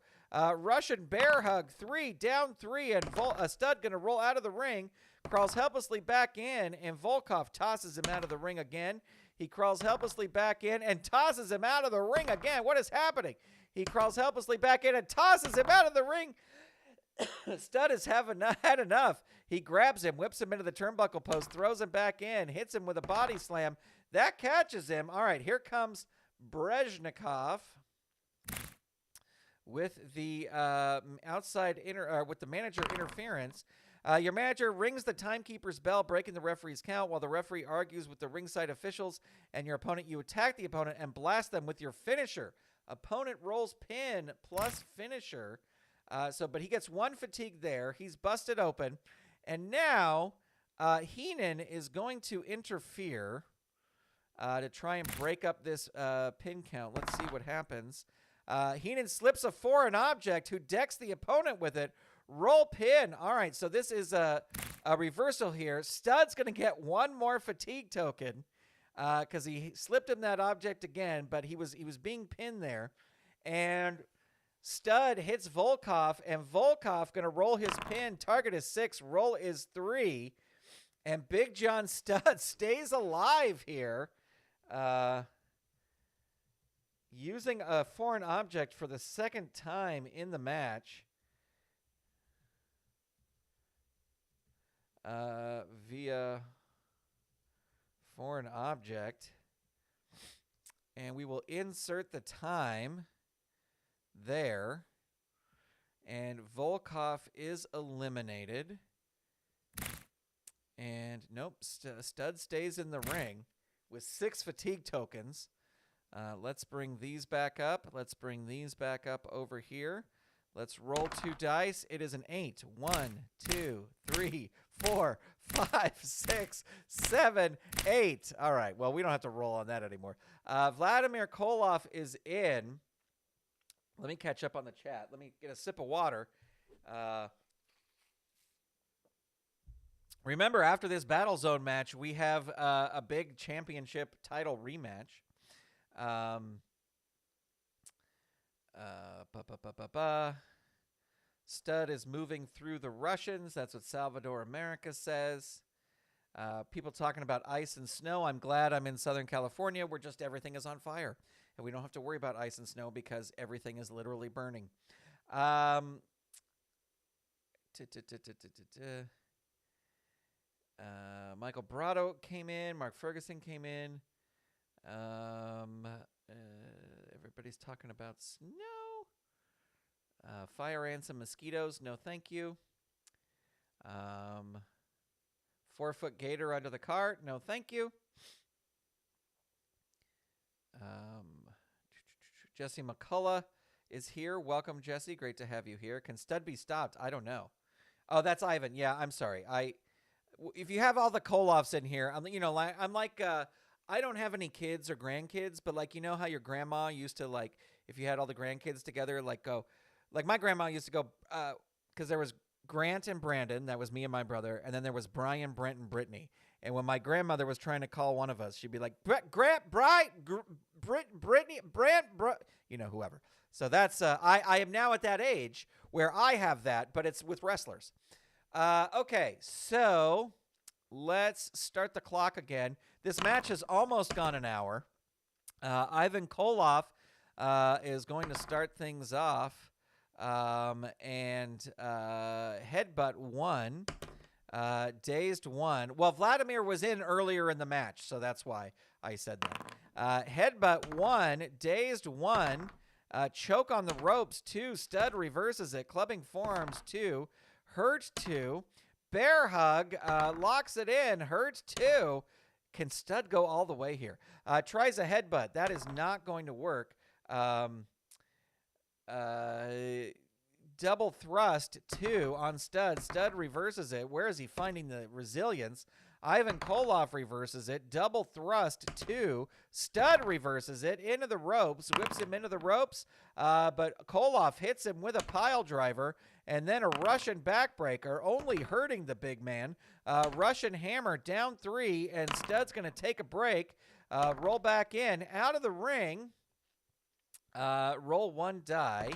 Russian bear hug 3. Down 3. And Stud going to roll out of the ring. Crawls helplessly back in. And Volkov tosses him out of the ring again. He crawls helplessly back in and tosses him out of the ring again. What is happening? He crawls helplessly back in and tosses him out of the ring. Stud has had enough. He grabs him, whips him into the turnbuckle post, throws him back in, hits him with a body slam. That catches him. All right, here comes Breznikov with the with the manager interference. Your manager rings the timekeeper's bell, breaking the referee's count while the referee argues with the ringside officials and your opponent. You attack the opponent and blast them with your finisher. Opponent rolls pin plus finisher. But he gets 1 fatigue there. He's busted open. And now Heenan is going to interfere to try and break up this pin count. Let's see what happens. Heenan slips a foreign object who decks the opponent with it. Roll pin. All right, so this is a reversal here. Stud's going to get 1 more fatigue token because he slipped him that object again, but he was being pinned there. And Stud hits Volkov, and Volkov going to roll his pin. Target is 6. Roll is 3. And Big John Stud stays alive here. Using a foreign object for the 2nd time in the match. Via foreign object. And we will insert the time there. And Volkov is eliminated. And nope, Stud stays in the ring with 6 fatigue tokens. Let's bring these back up. Let's bring these back up over here. Let's roll 2 dice. It is an 8. 1, 2, 3, 4, 5, 6, 7, 8. All right. Well, we don't have to roll on that anymore. Vladimir Koloff is in. Let me catch up on the chat. Let me get a sip of water. Remember, after this Battlezone match, we have a big championship title rematch. Stud is moving through the Russians. That's what Salvador America says. People talking about ice and snow. I'm glad I'm in Southern California where just everything is on fire. And we don't have to worry about ice and snow because everything is literally burning. Michael Brado came in. Mark Ferguson came in. Everybody's talking about snow. Fire ants and mosquitoes. No, thank you. 4-foot gator under the cart. No, thank you. Jesse McCullough is here. Welcome, Jesse. Great to have you here. Can stud be stopped? I don't know. Oh, that's Ivan. Yeah, I'm sorry. If you have all the Koloffs in here, I'm like, I don't have any kids or grandkids, but like, you know how your grandma used to, like, if you had all the grandkids together, like go, like my grandma used to go, because there was Grant and Brandon, that was me and my brother, and then there was Brian, Brent, and Brittany. And when my grandmother was trying to call one of us, she'd be like, Grant, Brittany, Brant, whoever. So that's, I am now at that age where I have that, but it's with wrestlers. Okay, so let's start the clock again. This match has almost gone an hour. Ivan Koloff is going to start things off. Headbutt 1, Dazed 1. Well, Vladimir was in earlier in the match, so that's why I said that. Headbutt 1, Dazed 1, Choke on the ropes 2, Stud reverses it, clubbing forearms 2, Hurt 2, Bear hug, locks it in, Hurt 2. Can Stud go all the way here? Tries a headbutt. That is not going to work. Double thrust 2 on Stud. Stud reverses it. Where is he finding the resilience? Ivan Koloff reverses it. Double thrust 2. Stud reverses it into the ropes. Whips him into the ropes. But Koloff hits him with a pile driver. And then a Russian backbreaker, only hurting the big man. Russian hammer down 3. And Stud's going to take a break. Roll back in. Out of the ring. Roll 1 die.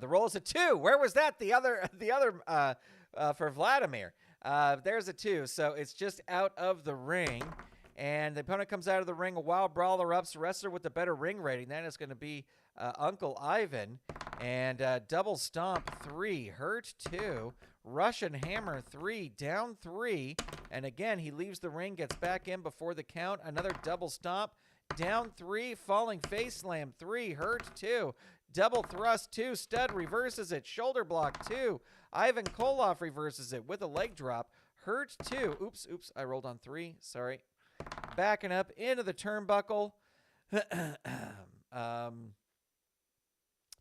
The roll is a 2. Where was that? The other for Vladimir. There's a 2. So it's just out of the ring. And the opponent comes out of the ring. A wild brawler ups. Wrestler with the better ring rating. That is going to be Uncle Ivan. And double stomp 3. Hurt 2. Russian hammer 3. Down 3. And again, he leaves the ring. Gets back in before the count. Another double stomp. Down 3. Falling face slam 3. Hurt 2. Double thrust 2. Stud reverses it. Shoulder block 2. Ivan Koloff reverses it with a leg drop. Hurt 2. Oops. I rolled on 3. Sorry. Backing up into the turnbuckle.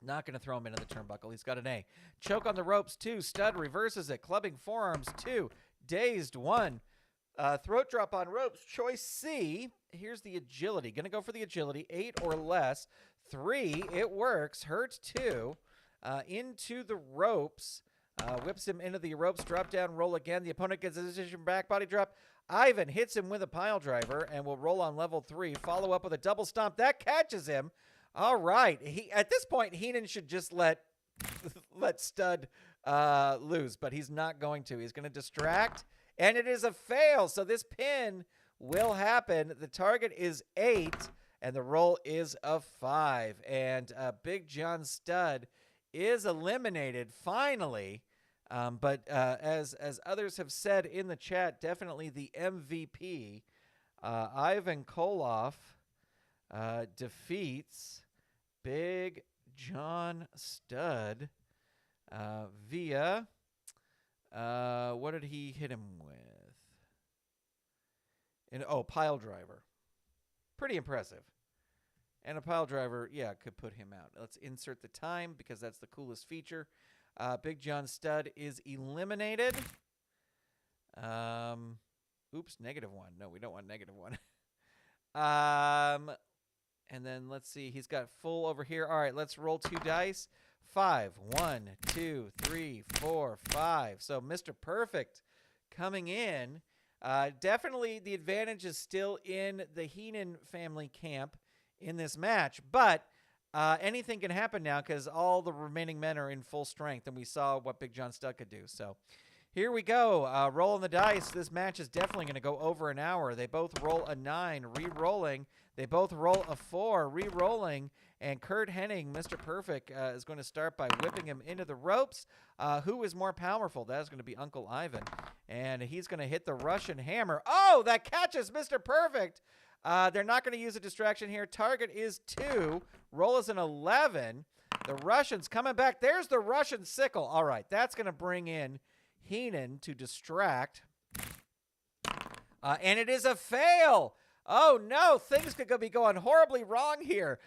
Not going to throw him into the turnbuckle. He's got an A. Choke on the ropes 2. Stud reverses it. Clubbing forearms 2. Dazed 1. Throat drop on ropes. Choice C. Here's the agility. Going to go for the agility. 8 or less. 3. It works. Hurt 2. Into the ropes. Whips him into the ropes. Drop down. Roll again. The opponent gets a decision back. Body drop. Ivan hits him with a pile driver and will roll on level 3. Follow up with a double stomp. That catches him. All right. At this point, Heenan should just let Stud lose, but he's not going to. He's going to distract, and it is a fail. So this pin will happen. The target is 8, and the roll is a 5. And Big John Stud is eliminated finally. But as others have said in the chat, definitely the MVP, Ivan Koloff, defeats Big John Stud via, what did he hit him with? Pile driver. Pretty impressive. And a pile driver, yeah, could put him out. Let's insert the time because that's the coolest feature. Big John Stud is eliminated. Oops, -1. No, we don't want -1. And then let's see. He's got full over here. All right, let's roll 2 dice. 5. 1, 2, 3, 4, 5. So Mr. Perfect coming in. Definitely the advantage is still in the Heenan family camp in this match. But anything can happen now because all the remaining men are in full strength. And we saw what Big John Stud could do. So here we go. Rolling the dice. This match is definitely going to go over an hour. They both roll a 9, re-rolling. They both roll a 4, re-rolling. And Curt Hennig, Mr. Perfect, is going to start by whipping him into the ropes. Who is more powerful? That is going to be Uncle Ivan. And he's going to hit the Russian hammer. Oh, that catches Mr. Perfect. They're not going to use a distraction here. Target is 2. Roll is an 11. The Russians coming back. There's the Russian sickle. All right, that's going to bring in Heenan to distract. And it is a fail. Oh, no. Things could be going horribly wrong here.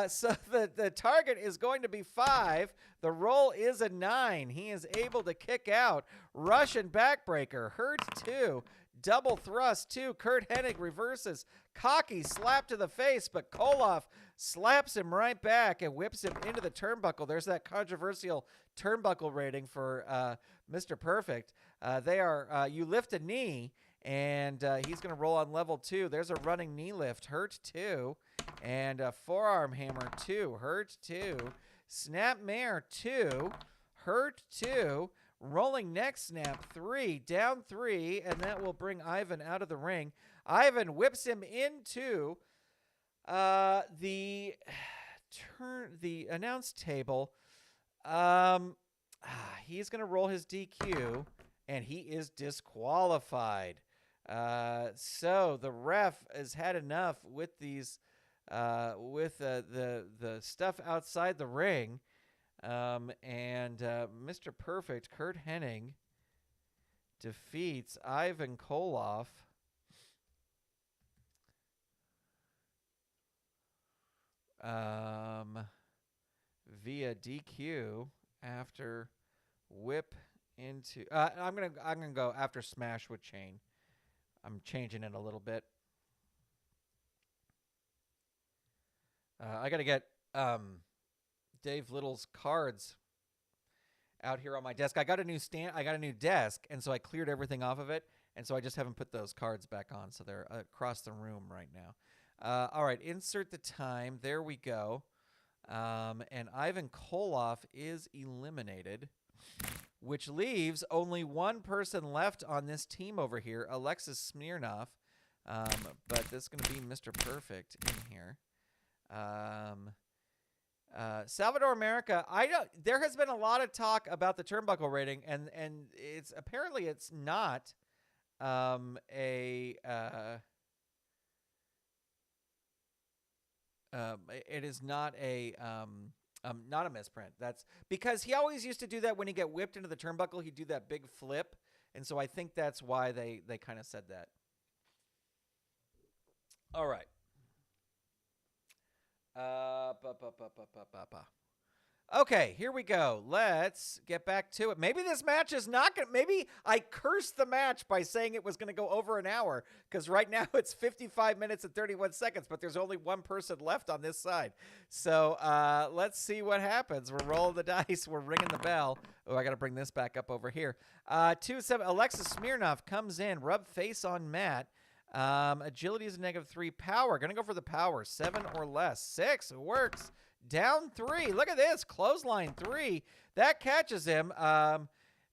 So the target is going to be 5. The roll is a 9. He is able to kick out. Russian backbreaker. Hurt 2. Double thrust 2. Curt Hennig reverses. Cocky slap to the face, but Koloff slaps him right back and whips him into the turnbuckle. There's that controversial turnbuckle rating for Mr. Perfect. You lift a knee, and he's going to roll on level 2. There's a running knee lift. Hurt 2. And a forearm hammer 2. Hurt 2. Snap mare 2. Hurt 2. Rolling neck snap 3. Down 3. And that will bring Ivan out of the ring. Ivan whips him into the announce table. He's going to roll his DQ, and he is disqualified. So the ref has had enough with these, with the stuff outside the ring, and Mr. Perfect, Curt Hennig, defeats Ivan Koloff. Via DQ after whip into. I'm gonna go after smash with chain. I'm changing it a little bit. I gotta get Dave Little's cards out here on my desk. I got a new stand. I got a new desk, and so I cleared everything off of it, and so I just haven't put those cards back on. So they're across the room right now. All right, insert the time. There we go. And Ivan Koloff is eliminated, which leaves only one person left on this team over here, Alexis Smirnoff. But this is going to be Mr. Perfect in here. Salvador America, there has been a lot of talk about the turnbuckle rating, and it's apparently it's not it is not a misprint. That's because he always used to do that when he get whipped into the turnbuckle. He'd do that big flip, and so I think that's why they kind of said that. All right. Okay, here we go. Let's get back to it. Maybe this match is not going to... Maybe I cursed the match by saying it was going to go over an hour, because right now it's 55 minutes and 31 seconds, but there's only one person left on this side. So let's see what happens. We're rolling the dice. We're ringing the bell. Oh, I got to bring this back up over here. 2-7. Alexis Smirnoff comes in. Rub face on mat. Agility is a -3. Power. Going to go for the power. 7 or less. 6. It works. Down 3. Look at this. Clothesline 3. That catches him.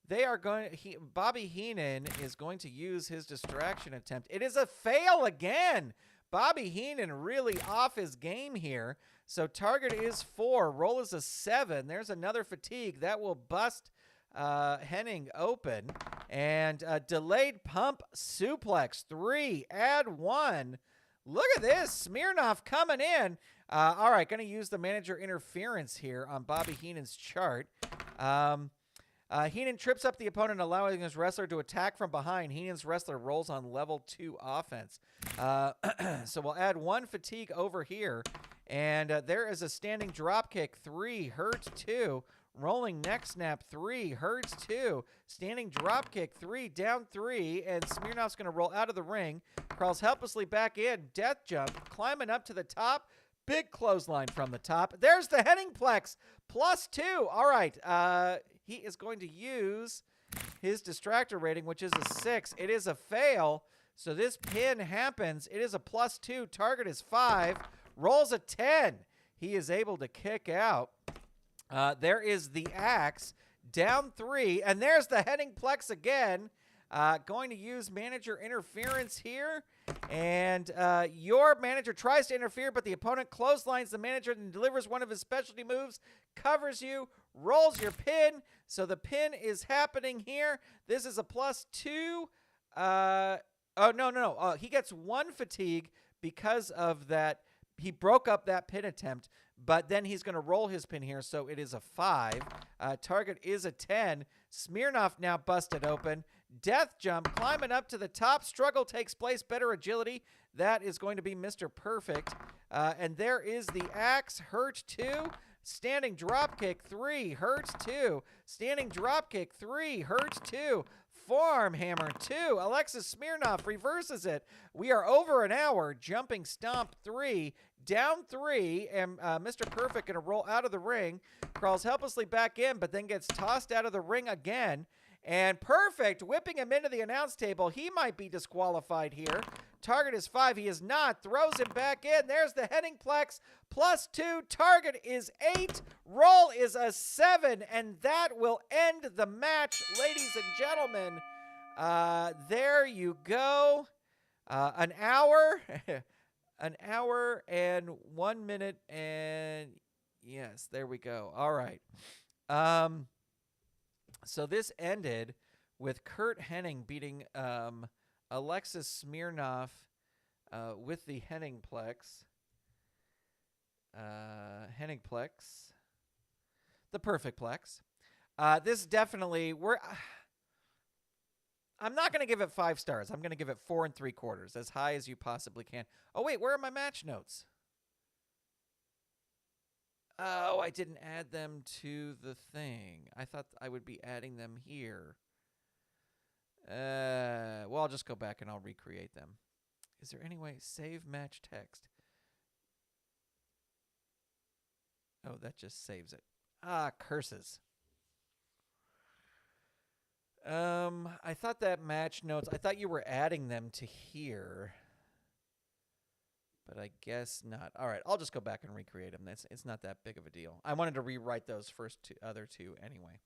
They are going... Bobby Heenan is going to use his distraction attempt. It is a fail again. Bobby Heenan really off his game here. So target is 4. Roll is a 7. There's another fatigue. That will bust Hennig open. And delayed pump suplex 3. Add 1. Look at this. Smirnoff coming in. All right, going to use the manager interference here on Bobby Heenan's chart. Heenan trips up the opponent, allowing his wrestler to attack from behind. Heenan's wrestler rolls on level 2 offense. So we'll add 1 fatigue over here. And there is a standing drop kick 3, hurt 2. Rolling neck snap 3, hurts 2. Standing drop kick 3, down 3. And Smirnoff's going to roll out of the ring. Crawls helplessly back in. Death jump. Climbing up to the top. Big clothesline from the top. There's the Henningplex. +2. All right. He is going to use his distractor rating, which is a 6. It is a fail. So this pin happens. It is a +2. Target is 5. Rolls a 10. He is able to kick out. There is the axe. Down 3. And there's the Henningplex again. Going to use manager interference here. And your manager tries to interfere, but the opponent clotheslines the manager and delivers one of his specialty moves, covers you, rolls your pin. So the pin is happening here. This is a +2. Oh, no. He gets 1 fatigue because of that. He broke up that pin attempt, but then he's going to roll his pin here, so it is a 5. Target is a 10. Smirnoff now busted open. Death jump, climbing up to the top. Struggle takes place, better agility. That is going to be Mr. Perfect. And there is the axe, hurt 2. Standing dropkick, 3, hurts 2. Standing dropkick, 3, hurts 2. Forearm hammer, 2. Alexis Smirnoff reverses it. We are over an hour. Jumping stomp, 3. Down 3. And Mr. Perfect going to roll out of the ring. Crawls helplessly back in, but then gets tossed out of the ring again. And Perfect whipping him into the announce table. He might be disqualified here. Target is 5. He is not. Throws him back in. There's the Hennig Plex. +2. Target is 8. Roll is a 7. And that will end the match, ladies and gentlemen. There you go. An hour. An hour and 1 minute. And yes, there we go. All right. So this ended with Curt Hennig beating Alexis Smirnoff with the Hennig Plex. Hennig Plex. The Perfect Plex. This definitely... I'm not going to give it 5 stars. I'm going to give it 4 3/4, as high as you possibly can. Oh, wait, where are my match notes? Oh, I didn't add them to the thing. I thought I would be adding them here. Well, I'll just go back and I'll recreate them. Is there any way? Save match text. Oh, that just saves it. Ah, curses. I thought that match notes, I thought you were adding them to here. But I guess not. All right, I'll just go back and recreate them. It's not that big of a deal. I wanted to rewrite those other two anyway.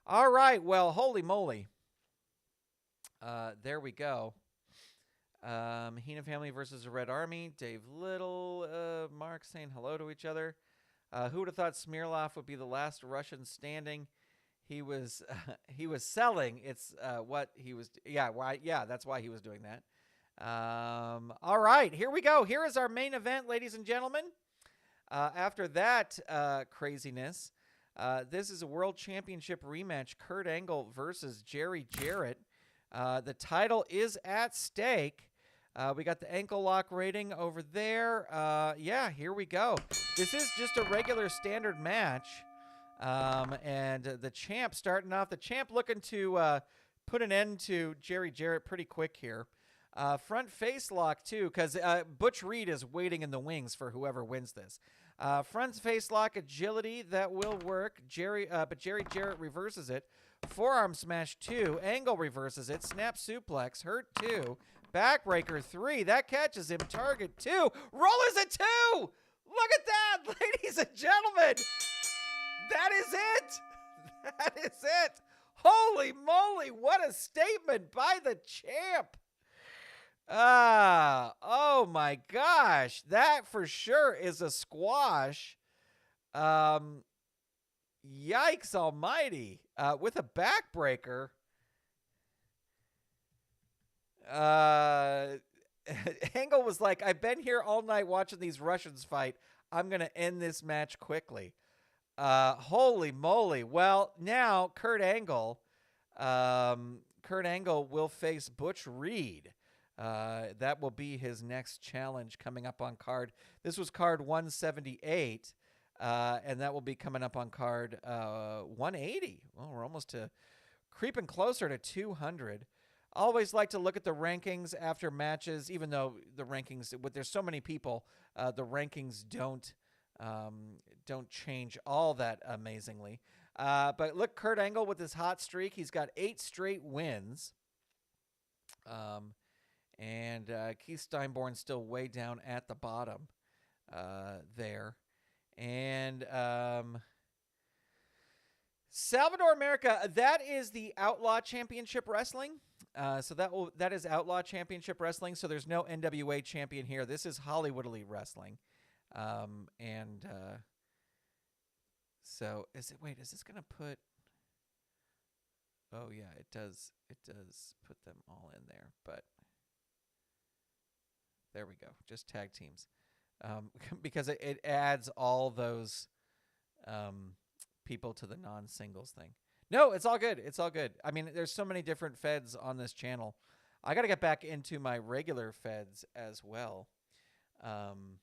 All right, well, holy moly. There we go. Heenan family versus the Red Army. Dave Little, Mark saying hello to each other. Who would have thought Smirnoff would be the last Russian standing? He was selling. It's what he was. Yeah, why? Yeah, that's why he was doing that. All right, here we go. Here is our main event, ladies and gentlemen. After that craziness, this is a World Championship rematch. Kurt Angle versus Jarrett. The title is at stake. We got the ankle lock rating over there. Yeah, here we go. This is just a regular standard match. And the champ starting off. The champ looking to put an end to Jarrett pretty quick here. Front face lock, too, because Butch Reed is waiting in the wings for whoever wins this. Front face lock agility, that will work. But Jarrett reverses it. Forearm smash 2. Angle reverses it. Snap suplex. Hurt 2. Backbreaker 3. That catches him. Target 2. Roll is a 2. Look at that, ladies and gentlemen. That is it. That is it. Holy moly. What a statement by the champ. Oh my gosh. That for sure is a squash. Yikes almighty. With a backbreaker. Angle was like, I've been here all night watching these Russians fight. I'm going to end this match quickly. Holy moly. Well, now Kurt Angle will face Butch Reed. That will be his next challenge coming up on card. This was card 178, and that will be coming up on card 180. Well, we're almost creeping closer to 200. Always like to look at the rankings after matches, even though the rankings, there's so many people, the rankings don't change all that amazingly. But look, Kurt Angle with his hot streak, he's got 8 straight wins. And Keith Steinborn still way down at the bottom there. And Salvador America, that is the Outlaw Championship Wrestling. So that is Outlaw Championship Wrestling. So there's no NWA champion here. This is Hollywood Elite Wrestling. So is this going to put... Oh, yeah, it does put them all in there, but... There we go. Just tag teams. Because it adds all those people to the non-singles thing. No, it's all good. It's all good. I mean, there's so many different feds on this channel. I got to get back into my regular feds as well, and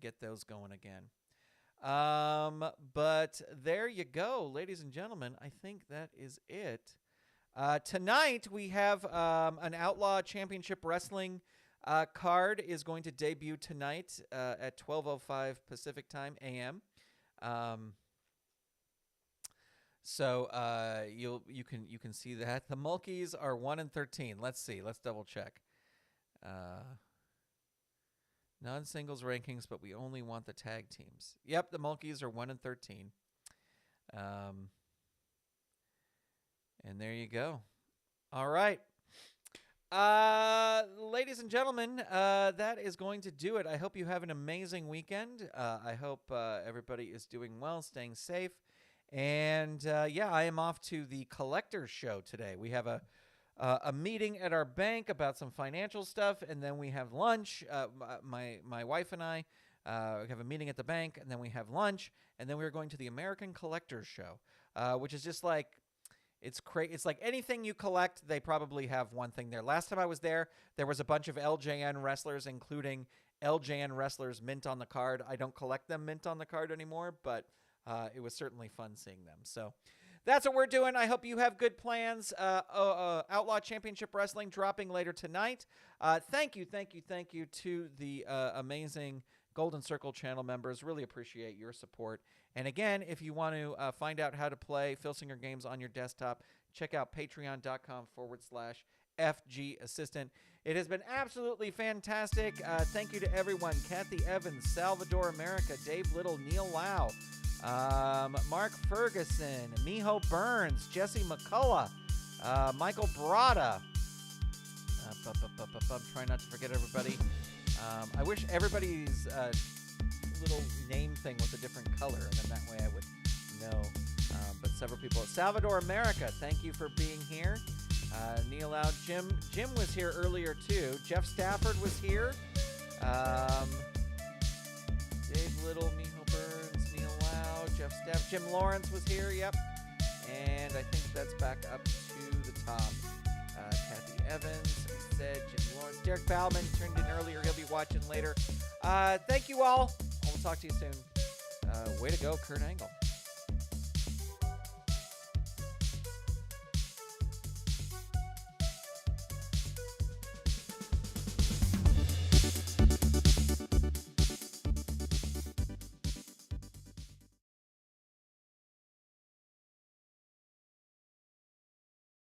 get those going again. But there you go, ladies and gentlemen. I think that is it. Tonight we have an Outlaw Championship Wrestling card is going to debut tonight at 12:05 Pacific Time a.m. So you can see that the Mulkeys are 1-13. Let's see. Let's double check. Non-singles rankings, but we only want the tag teams. Yep, the Mulkeys are 1-13. And there you go. All right. Ladies and gentlemen, that is going to do it. I hope you have an amazing weekend. I hope everybody is doing well, staying safe. And yeah, I am off to the collector's show today. We have a meeting at our bank about some financial stuff, and then we have lunch. My wife and I have a meeting at the bank, and then we have lunch, and then we're going to the American Collector's Show, which is just like, it's like anything you collect, they probably have one thing there. Last time I was there, there was a bunch of LJN wrestlers, including LJN wrestlers mint on the card. I don't collect them mint on the card anymore, but it was certainly fun seeing them. So that's what we're doing. I hope you have good plans. Outlaw Championship Wrestling dropping later tonight. Thank you to the amazing Golden Circle channel members. Really appreciate your support. And again, if you want to find out how to play Filsinger games on your desktop, check out patreon.com/FG Assistant. It has been absolutely fantastic. Thank you to everyone. Kathy Evans, Salvador America, Dave Little, Neil Lau, Mark Ferguson, Miho Burns, Jesse McCullough, Michael Brada. I'm trying not to forget everybody. I wish everybody's little name thing was a different color, and then that way I would know. But several people. Salvador America, thank you for being here. Neil Lau, Jim was here earlier too. Jeff Stafford was here. Dave Little, Miho Burns, Neil Lau, Jeff Stafford, Jim Lawrence was here. Yep. And I think that's back up to the top. Kathy Evans, I said Jim Lawrence, Derek Bauman turned in earlier. He'll be watching later. Thank you all. We'll talk to you soon. Way to go, Kurt Angle.